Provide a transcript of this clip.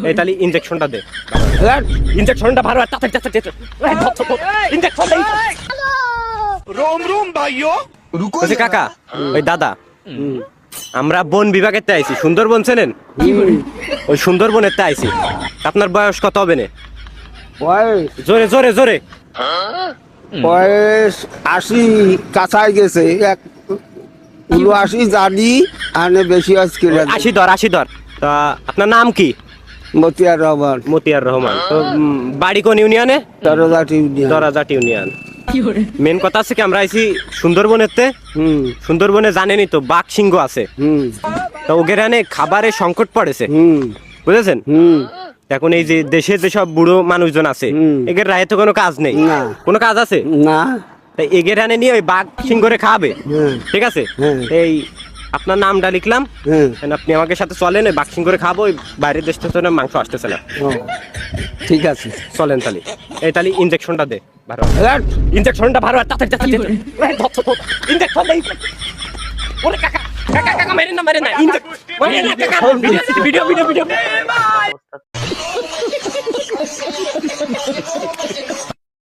এই তাহলে ইনজেকশনটা দে। ইনজেকশনটা ভালো আর তাড়াতাড়ি ইনজেকশন দে। रोम रोम भाइयों रुको বলছি কাকা, ওই দাদা, আমরা বন বিভাগের তে আইছি, সুন্দরবন চেনেন? ওই সুন্দরবনের তে আইছি। আপনার বয়স কত হবে না? বয়স জোরে জোরে জোরে। বয়স 80 কাছাই গেছে, 79 জানি আনে বেশি আজকে 80 ধর। তা আপনার নাম কি? মতিয়ার রহমান, মতিয়ার রহমান। তো বাড়ি কোন ইউনিয়নে? দরজাটি ইউনিয়ন। দরাজাট ইউনিয়ন। মেন কথা আছে কি, আমরা আইছি সুন্দরবনের তে। হুম সুন্দরবনে জানেনই তো বাঘ সিংহ আছে। হুম তো ওগেরানে খাবারের সংকট পড়েছে, হুম বুঝেছেন? হুম এখন এই যে দেশে যেসব বুড়ো মানুষজন আছে, এদের রায়ে তো কোনো কাজ নেই। না। কোনো কাজ আছে? না। তাই এগেরানে নিয়ে ওই বাঘ সিংহরে খাবে, হ্যাঁ। ঠিক আছে? হ্যাঁ। এই আপনার নামটা লিখলাম, হ্যাঁ। আপনি আমাকে সাথে চলেন, ওই বাঘ সিংহরে খাবো। ওই বাইরের দেশ থেকে তো মাংস আসতেছে না। ও, ঠিক আছে। চলেন তাহলে। এই তাহলে ইনজেকশনটা দে ভালো। ইনজেকশনটা ভালো আর তাড়াতাড়ি ইনজেকশন দে। ওরে কাকা কাকা কাকা মেরেন না, মেরেন না। Video video video.